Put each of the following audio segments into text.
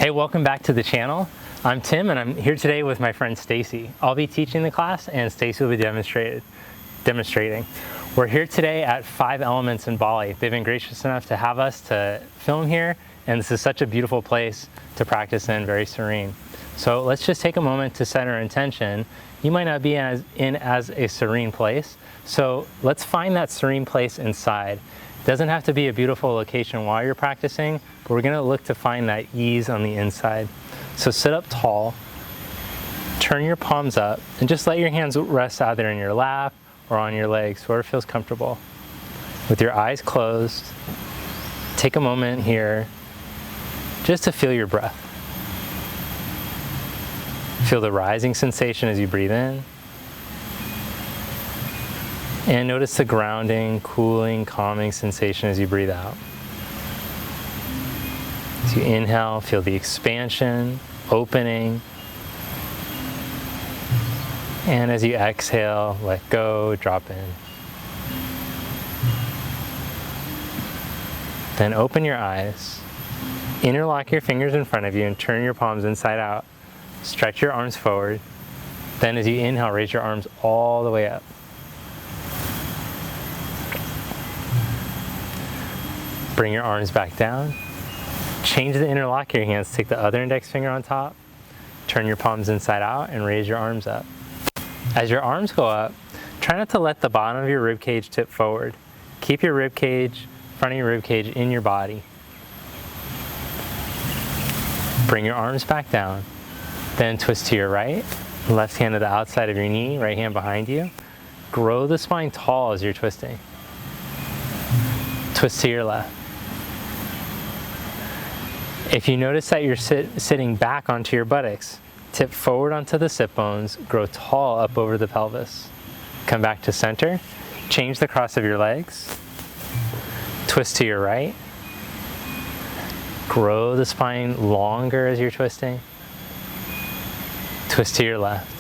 Hey, welcome back to the channel. I'm Tim and I'm here today with my friend Stacy. I'll be teaching the class and Stacy will be demonstrating. We're here today at 5 Elements in Bali. They've been gracious enough to have us to film here, and this is such a beautiful place to practice in, very serene. So let's just take a moment to set our intention. You might not be in as a serene place, so let's find that serene place inside. It doesn't have to be a beautiful location while you're practicing, but we're going to look to find that ease on the inside. So sit up tall, turn your palms up, and just let your hands rest either in your lap or on your legs, wherever feels comfortable. With your eyes closed, take a moment here just to feel your breath. Feel the rising sensation as you breathe in. And notice the grounding, cooling, calming sensation as you breathe out. As you inhale, feel the expansion, opening. And as you exhale, let go, drop in. Then open your eyes. Interlock your fingers in front of you and turn your palms inside out. Stretch your arms forward. Then as you inhale, raise your arms all the way up. Bring your arms back down. Change the interlock of your hands. Take the other index finger on top. Turn your palms inside out and raise your arms up. As your arms go up, try not to let the bottom of your rib cage tip forward. Keep your rib cage, front of your rib cage in your body. Bring your arms back down. Then twist to your right. Left hand to the outside of your knee, right hand behind you. Grow the spine tall as you're twisting. Twist to your left. If you notice that you're sitting back onto your buttocks, tip forward onto the sit bones, grow tall up over the pelvis. Come back to center, change the cross of your legs, twist to your right, grow the spine longer as you're twisting, twist to your left.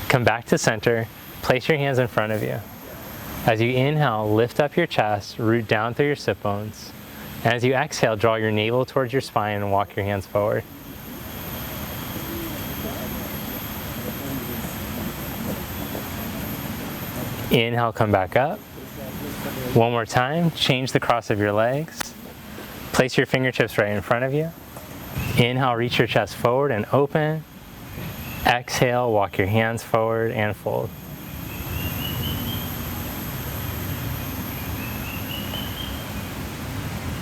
Come back to center, place your hands in front of you. As you inhale, lift up your chest, root down through your sit bones. And as you exhale, draw your navel towards your spine and walk your hands forward. Inhale, come back up. One more time, change the cross of your legs. Place your fingertips right in front of you. Inhale, reach your chest forward and open. Exhale, walk your hands forward and fold.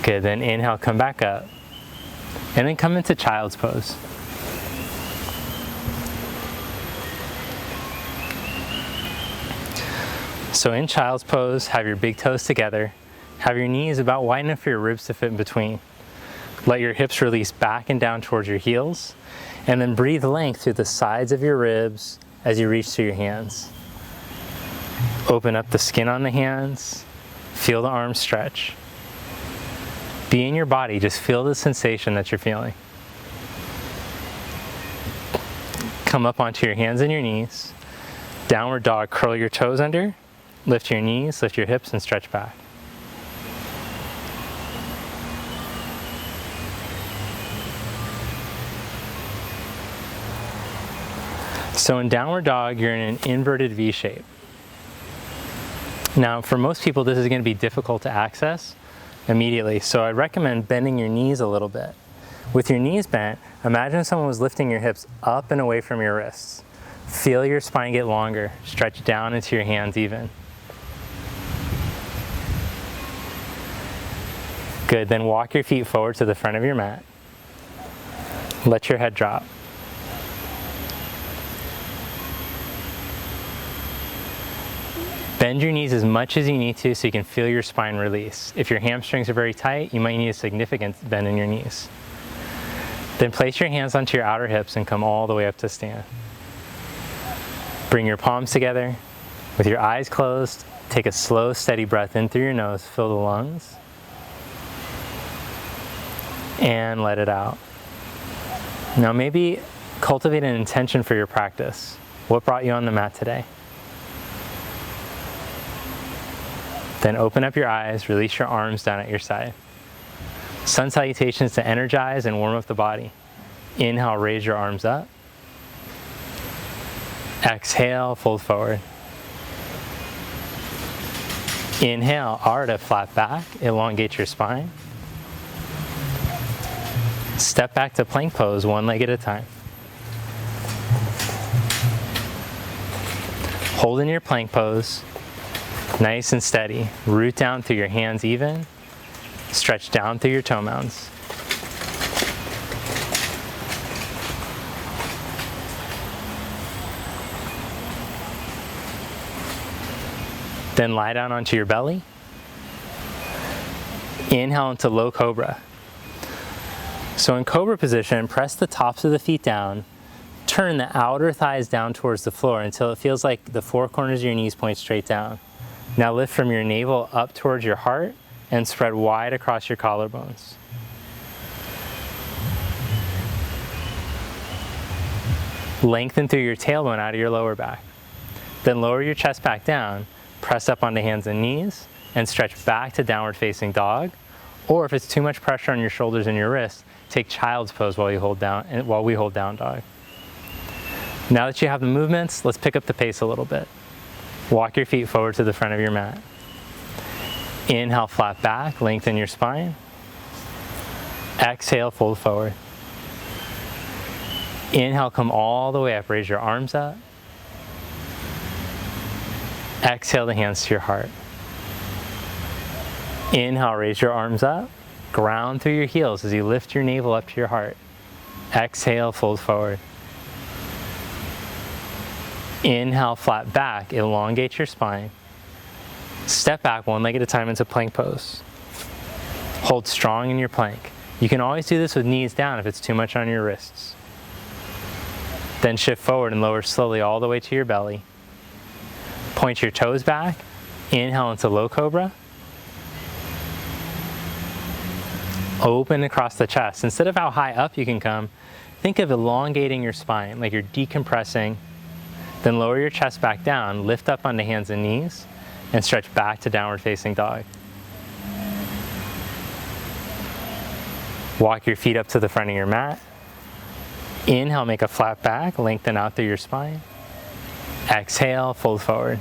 Good, then inhale, come back up. And then come into child's pose. So in child's pose, have your big toes together. Have your knees about wide enough for your ribs to fit in between. Let your hips release back and down towards your heels. And then breathe length through the sides of your ribs as you reach through your hands. Open up the skin on the hands. Feel the arms stretch. Be in your body, just feel the sensation that you're feeling. Come up onto your hands and your knees. Downward dog, curl your toes under, lift your knees, lift your hips and stretch back. So in downward dog, you're in an inverted V shape. Now for most people this is going to be difficult to access immediately, so I recommend bending your knees a little bit. With your knees bent, imagine someone was lifting your hips up and away from your wrists. Feel your spine get longer, stretch down into your hands even. Good, then walk your feet forward to the front of your mat. Let your head drop. Bend your knees as much as you need to so you can feel your spine release. If your hamstrings are very tight, you might need a significant bend in your knees. Then place your hands onto your outer hips and come all the way up to stand. Bring your palms together. With your eyes closed, take a slow, steady breath in through your nose, fill the lungs, and let it out. Now maybe cultivate an intention for your practice. What brought you on the mat today? Then open up your eyes, release your arms down at your side. Sun salutations to energize and warm up the body. Inhale, raise your arms up. Exhale, fold forward. Inhale, Ardha, flat back, elongate your spine. Step back to plank pose, one leg at a time. Hold in your plank pose, nice and steady. Root down through your hands even. Stretch down through your toe mounds. Then lie down onto your belly. Inhale into low cobra. So in cobra position, press the tops of the feet down. Turn the outer thighs down towards the floor until it feels like the four corners of your knees point straight down. Now lift from your navel up towards your heart and spread wide across your collarbones. Lengthen through your tailbone out of your lower back. Then lower your chest back down, press up onto hands and knees, and stretch back to downward facing dog. Or if it's too much pressure on your shoulders and your wrists, take child's pose while we hold down dog. Now that you have the movements, let's pick up the pace a little bit. Walk your feet forward to the front of your mat. Inhale, flat back, lengthen your spine. Exhale, fold forward. Inhale, come all the way up, raise your arms up. Exhale the hands to your heart. Inhale, raise your arms up. Ground through your heels as you lift your navel up to your heart. Exhale, fold forward. Inhale, flat back, elongate your spine. Step back one leg at a time into plank pose. Hold strong in your plank. You can always do this with knees down if it's too much on your wrists. Then shift forward and lower slowly all the way to your belly. Point your toes back. Inhale into low cobra. Open across the chest. Instead of how high up you can come, think of elongating your spine, like you're decompressing. Then lower your chest back down, lift up onto hands and knees, and stretch back to downward facing dog. Walk your feet up to the front of your mat. Inhale, make a flat back, lengthen out through your spine. Exhale, fold forward.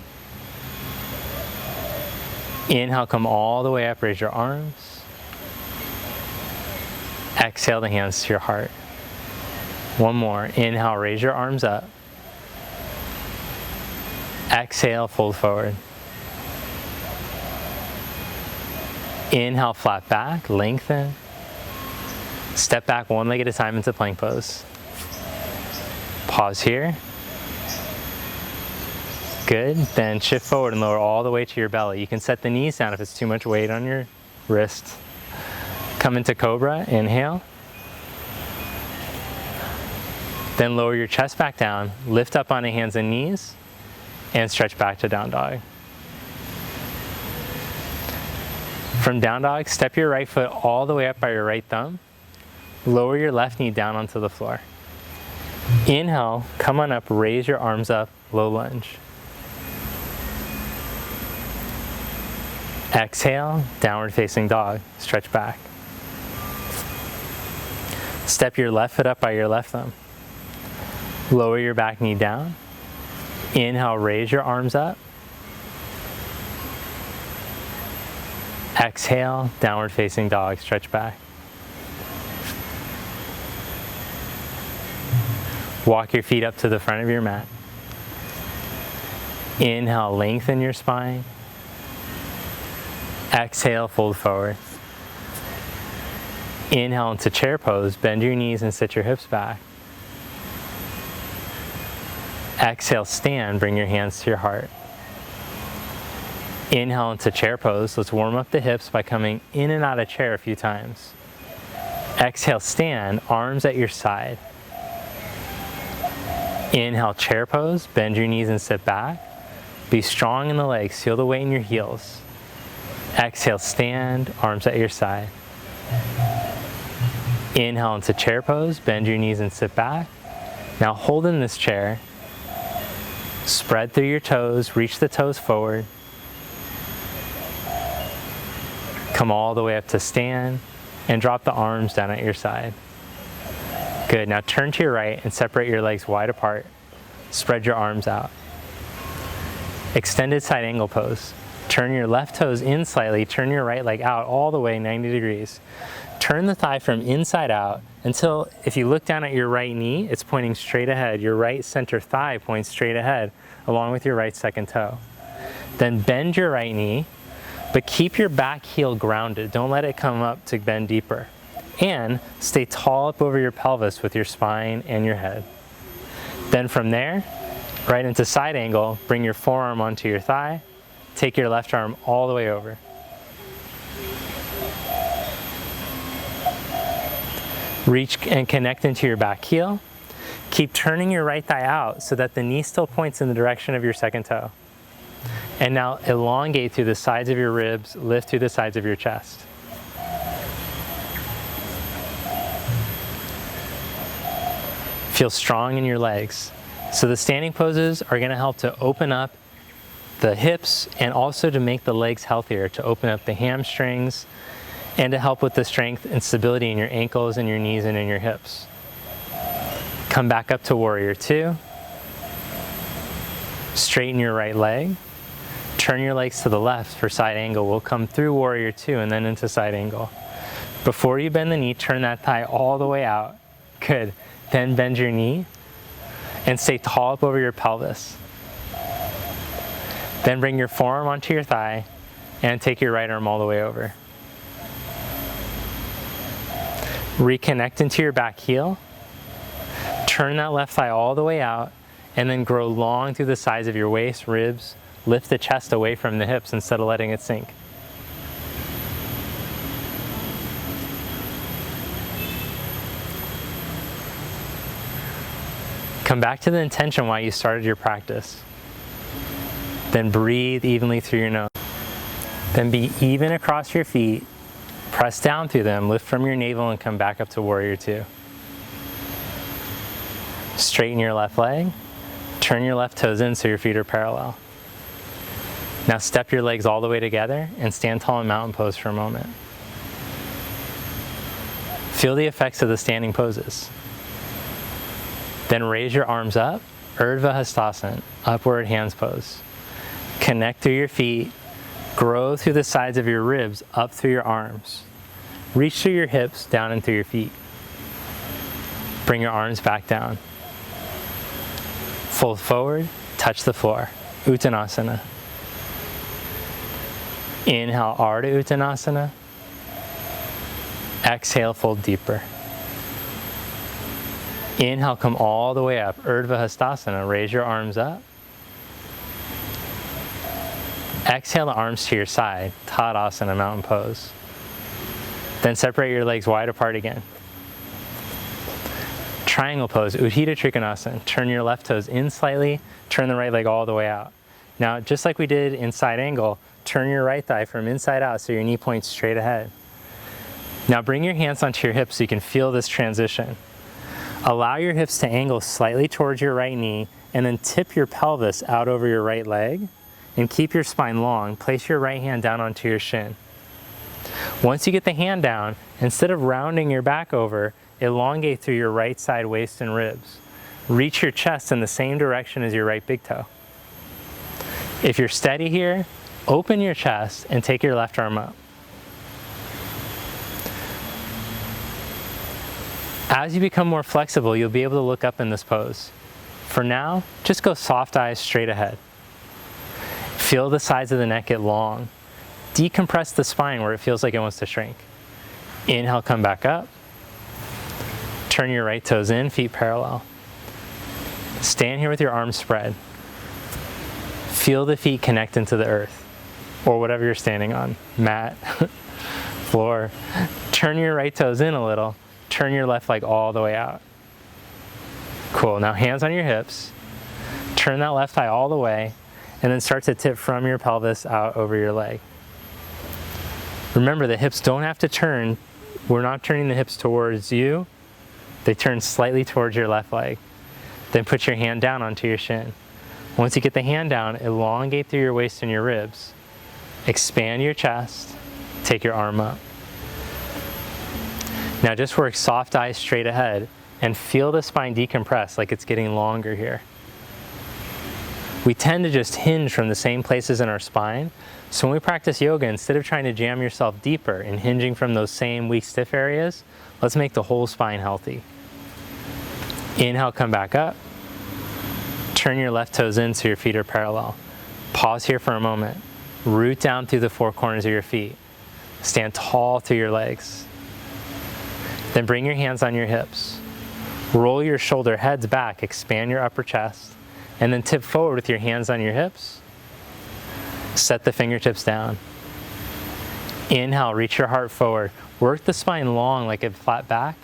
Inhale, come all the way up, raise your arms. Exhale the hands to your heart. One more. Inhale, raise your arms up. Exhale, fold forward. Inhale, flat back, lengthen. Step back one leg at a time into plank pose. Pause here. Good. Then shift forward and lower all the way to your belly. You can set the knees down if it's too much weight on your wrist. Come into cobra, inhale. Then lower your chest back down, lift up onto hands and knees, and stretch back to down dog. From down dog, step your right foot all the way up by your right thumb. Lower your left knee down onto the floor. Inhale, come on up, raise your arms up, low lunge. Exhale, downward facing dog, stretch back. Step your left foot up by your left thumb. Lower your back knee down. Inhale, raise your arms up. Exhale, downward facing dog, stretch back. Walk your feet up to the front of your mat. Inhale, lengthen your spine. Exhale, fold forward. Inhale into chair pose, bend your knees and sit your hips back. Exhale, stand, bring your hands to your heart. Inhale into chair pose. Let's warm up the hips by coming in and out of chair a few times. Exhale, stand, arms at your side. Inhale, chair pose, bend your knees and sit back. Be strong in the legs, feel the weight in your heels. Exhale, stand, arms at your side. Inhale into chair pose, bend your knees and sit back. Now hold in this chair. Spread through your toes, reach the toes forward. Come all the way up to stand and drop the arms down at your side. Good, now turn to your right and separate your legs wide apart. Spread your arms out. Extended side angle pose. Turn your left toes in slightly, turn your right leg out all the way 90 degrees. Turn the thigh from inside out until, if you look down at your right knee, it's pointing straight ahead. Your right center thigh points straight ahead, along with your right second toe. Then bend your right knee, but keep your back heel grounded. Don't let it come up to bend deeper. And stay tall up over your pelvis with your spine and your head. Then from there, right into side angle, bring your forearm onto your thigh. Take your left arm all the way over. Reach and connect into your back heel. Keep turning your right thigh out so that the knee still points in the direction of your second toe. And now elongate through the sides of your ribs, lift through the sides of your chest. Feel strong in your legs. So the standing poses are going to help to open up the hips and also to make the legs healthier, to open up the hamstrings and to help with the strength and stability in your ankles and your knees and in your hips. Come back up to warrior two. Straighten your right leg. Turn your legs to the left for side angle. We'll come through warrior two and then into side angle. Before you bend the knee, turn that thigh all the way out. Good. Then bend your knee and stay tall up over your pelvis. Then bring your forearm onto your thigh and take your right arm all the way over. Reconnect into your back heel. Turn that left thigh all the way out and then grow long through the sides of your waist, ribs. Lift the chest away from the hips instead of letting it sink. Come back to the intention why you started your practice. Then breathe evenly through your nose. Then be even across your feet. Press down through them, lift from your navel and come back up to warrior two. Straighten your left leg. Turn your left toes in so your feet are parallel. Now step your legs all the way together and stand tall in mountain pose for a moment. Feel the effects of the standing poses. Then raise your arms up, Urdhva Hastasana, upward hands pose. Connect through your feet, grow through the sides of your ribs, up through your arms. Reach through your hips, down and through your feet. Bring your arms back down. Fold forward, touch the floor, Uttanasana. Inhale, Ardha Uttanasana. Exhale, fold deeper. Inhale, come all the way up, Urdhva Hastasana. Raise your arms up. Exhale the arms to your side, Tadasana, mountain pose. Then separate your legs wide apart again. Triangle pose, Utthita Trikonasana. Turn your left toes in slightly, turn the right leg all the way out. Now, just like we did in side angle, turn your right thigh from inside out so your knee points straight ahead. Now bring your hands onto your hips so you can feel this transition. Allow your hips to angle slightly towards your right knee and then tip your pelvis out over your right leg and keep your spine long. Place your right hand down onto your shin. Once you get the hand down, instead of rounding your back over, elongate through your right side waist and ribs. Reach your chest in the same direction as your right big toe. If you're steady here, open your chest and take your left arm up. As you become more flexible, you'll be able to look up in this pose. For now, just go soft eyes straight ahead. Feel the sides of the neck get long. Decompress the spine where it feels like it wants to shrink. Inhale, come back up. Turn your right toes in, feet parallel. Stand here with your arms spread. Feel the feet connect into the earth, or whatever you're standing on, mat, floor. Turn your right toes in a little. Turn your left leg all the way out. Cool, now hands on your hips. Turn that left thigh all the way, and then start to tip from your pelvis out over your leg. Remember, the hips don't have to turn. We're not turning the hips towards you. They turn slightly towards your left leg. Then put your hand down onto your shin. Once you get the hand down, elongate through your waist and your ribs. Expand your chest. Take your arm up. Now just work soft eyes straight ahead and feel the spine decompress like it's getting longer here. We tend to just hinge from the same places in our spine. So when we practice yoga, instead of trying to jam yourself deeper and hinging from those same weak, stiff areas, let's make the whole spine healthy. Inhale, come back up. Turn your left toes in so your feet are parallel. Pause here for a moment. Root down through the four corners of your feet. Stand tall through your legs. Then bring your hands on your hips. Roll your shoulder heads back, expand your upper chest, and then tip forward with your hands on your hips. Set the fingertips down. Inhale, reach your heart forward. Work the spine long like a flat back.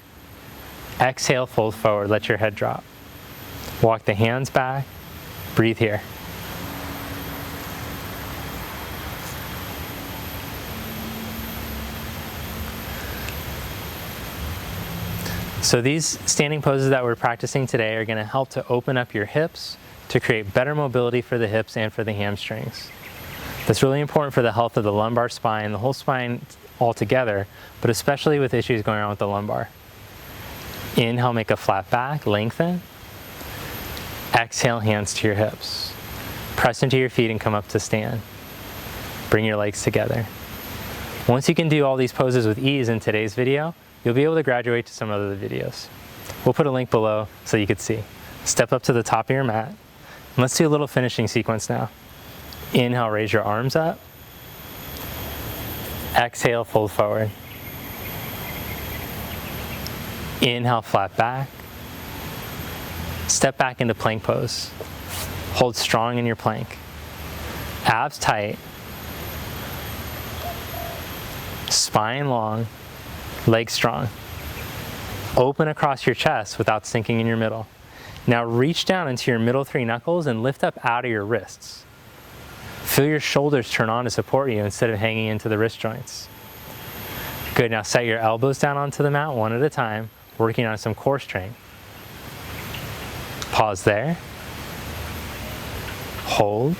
Exhale, fold forward, let your head drop. Walk the hands back. Breathe here. So these standing poses that we're practicing today are going to help to open up your hips to create better mobility for the hips and for the hamstrings. That's really important for the health of the lumbar spine, the whole spine altogether, but especially with issues going on with the lumbar. Inhale, make a flat back, lengthen. Exhale, hands to your hips. Press into your feet and come up to stand. Bring your legs together. Once you can do all these poses with ease in today's video, you'll be able to graduate to some other videos. We'll put a link below so you could see. Step up to the top of your mat. And let's do a little finishing sequence now. Inhale, raise your arms up. Exhale, fold forward. Inhale, flat back. Step back into plank pose. Hold strong in your plank. Abs tight. Spine long. Legs strong. Open across your chest without sinking in your middle. Now reach down into your middle three knuckles and lift up out of your wrists. Feel your shoulders turn on to support you instead of hanging into the wrist joints. Good, now set your elbows down onto the mat one at a time, working on some core strength. Pause there. Hold.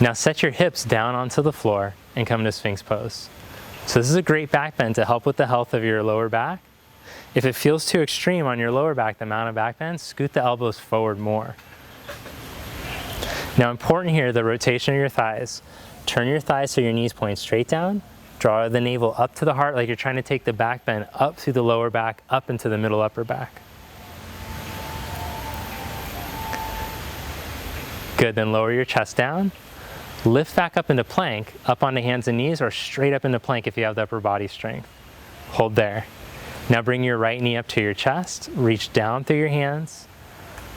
Now set your hips down onto the floor and come to Sphinx pose. So this is a great back bend to help with the health of your lower back. If it feels too extreme on your lower back, the amount of back bend, scoot the elbows forward more. Now important here, the rotation of your thighs. Turn your thighs so your knees point straight down. Draw the navel up to the heart like you're trying to take the back bend up through the lower back, up into the middle upper back. Good, then lower your chest down. Lift back up into plank, up onto hands and knees, or straight up into plank if you have the upper body strength. Hold there. Now bring your right knee up to your chest, reach down through your hands,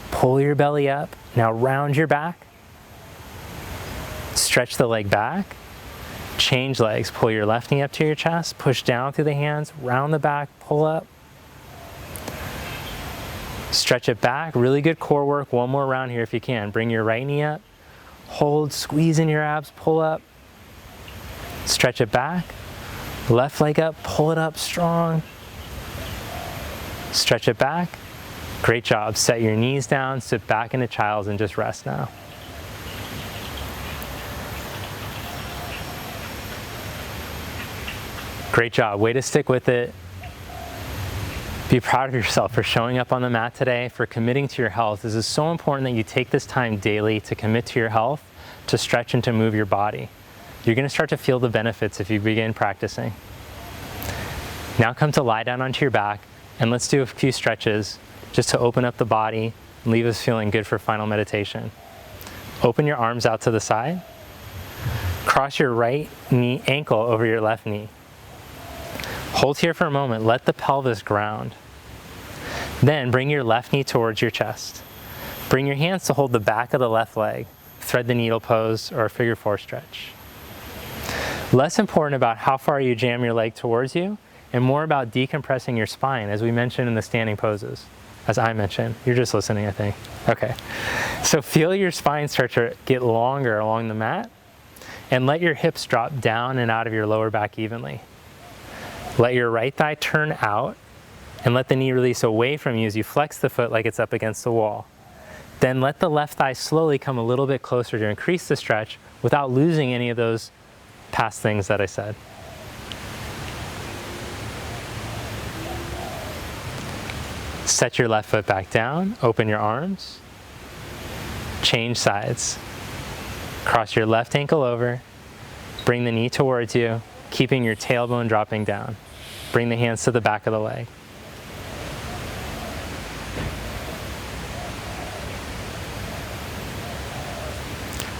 pull your belly up, now round your back, stretch the leg back, change legs, pull your left knee up to your chest, push down through the hands, round the back, pull up, stretch it back, really good core work, one more round here if you can. Bring your right knee up, hold, squeeze in your abs, pull up, stretch it back, left leg up, pull it up strong, stretch it back. Great job. Set your knees down, sit back into child's and just rest now. Great job. Way to stick with it. Be proud of yourself for showing up on the mat today, for committing to your health. This is so important that you take this time daily to commit to your health, to stretch and to move your body. You're going to start to feel the benefits if you begin practicing. Now come to lie down onto your back, and let's do a few stretches just to open up the body and leave us feeling good for final meditation. Open your arms out to the side. Cross your right knee ankle over your left knee. Hold here for a moment. Let the pelvis ground. Then bring your left knee towards your chest. Bring your hands to hold the back of the left leg. Thread the needle pose or a figure four stretch. Less important about how far you jam your leg towards you, and more about decompressing your spine, as we mentioned in the standing poses. As I mentioned, you're just listening, I think. Okay. So feel your spine start to get longer along the mat, and let your hips drop down and out of your lower back evenly. Let your right thigh turn out, and let the knee release away from you as you flex the foot like it's up against the wall. Then let the left thigh slowly come a little bit closer to increase the stretch without losing any of those past things that I said. Set your left foot back down, open your arms, change sides. Cross your left ankle over, bring the knee towards you, keeping your tailbone dropping down. Bring the hands to the back of the leg.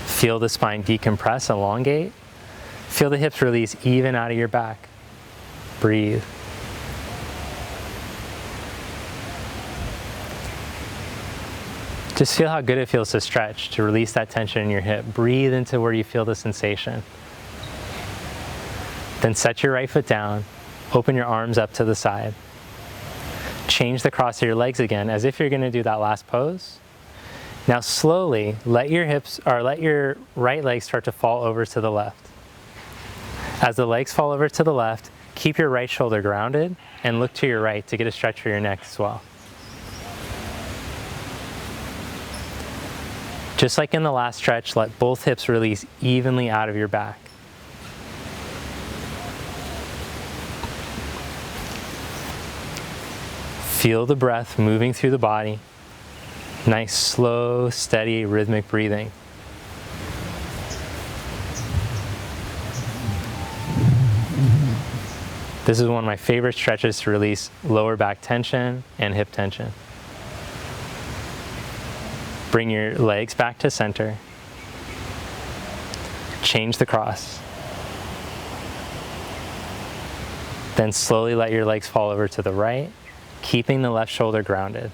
Feel the spine decompress, elongate. Feel the hips release even out of your back. Breathe. Just feel how good it feels to stretch, to release that tension in your hip. Breathe into where you feel the sensation. Then set your right foot down, open your arms up to the side. Change the cross of your legs again as if you're going to do that last pose. Now slowly let your right leg start to fall over to the left. As the legs fall over to the left, keep your right shoulder grounded and look to your right to get a stretch for your neck as well. Just like in the last stretch, let both hips release evenly out of your back. Feel the breath moving through the body. Nice, slow, steady, rhythmic breathing. This is one of my favorite stretches to release lower back tension and hip tension. Bring your legs back to center. Change the cross. Then slowly let your legs fall over to the right, keeping the left shoulder grounded.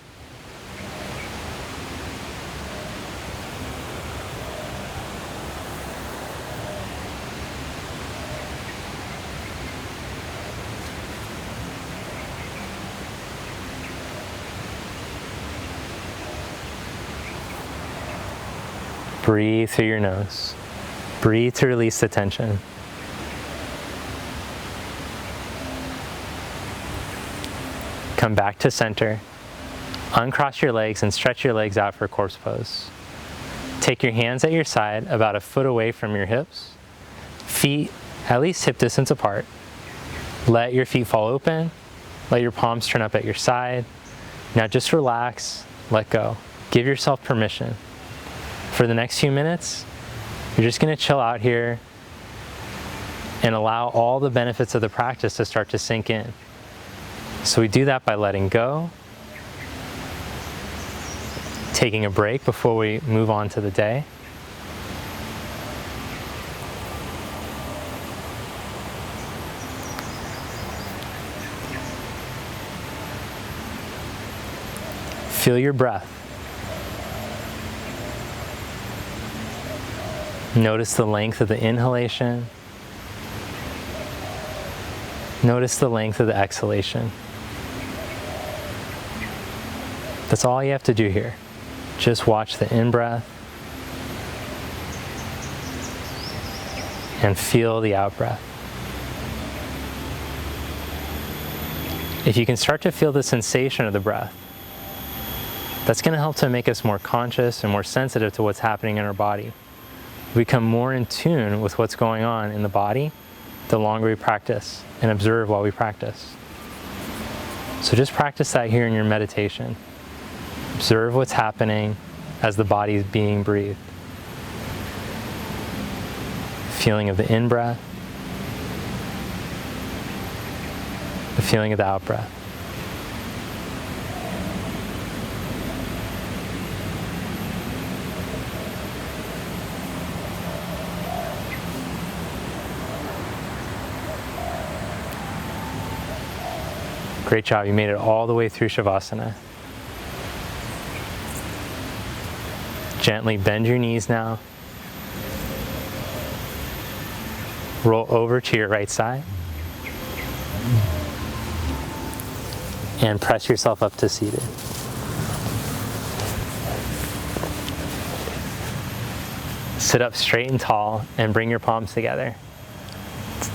Breathe through your nose. Breathe to release the tension. Come back to center. Uncross your legs and stretch your legs out for corpse pose. Take your hands at your side about a foot away from your hips. Feet at least hip distance apart. Let your feet fall open. Let your palms turn up at your side. Now just relax, let go. Give yourself permission. For the next few minutes, you're just going to chill out here and allow all the benefits of the practice to start to sink in. So we do that by letting go, taking a break before we move on to the day. Feel your breath. Notice the length of the inhalation. Notice the length of the exhalation. That's all you have to do here. Just watch the in-breath and feel the out-breath. If you can start to feel the sensation of the breath, that's going to help to make us more conscious and more sensitive to what's happening in our body. We become more in tune with what's going on in the body the longer we practice and observe while we practice. So just practice that here in your meditation. Observe what's happening as the body is being breathed. Feeling of the in-breath, the feeling of the out-breath. Great job, you made it all the way through Savasana. Gently bend your knees now. Roll over to your right side. And press yourself up to seated. Sit up straight and tall and bring your palms together.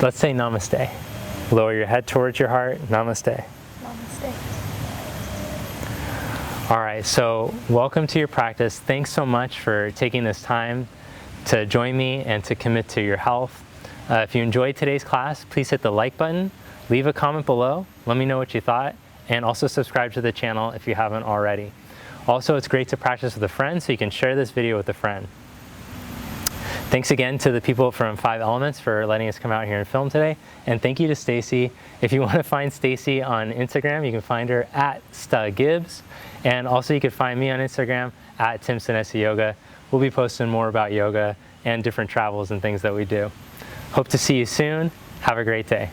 Let's say namaste. Lower your head towards your heart, namaste. All right, so welcome to your practice. Thanks so much for taking this time to join me and to commit to your health. If you enjoyed today's class, please hit the like button, leave a comment below, let me know what you thought, and also subscribe to the channel if you haven't already. Also, it's great to practice with a friend, so you can share this video with a friend. Thanks again to the people from 5 Elements for letting us come out here and film today. And thank you to Stacy. If you want to find Stacy on Instagram, you can find her at @stagibbs. And also you can find me on Instagram at Tim Senesi Yoga. We'll be posting more about yoga and different travels and things that we do. Hope to see you soon. Have a great day.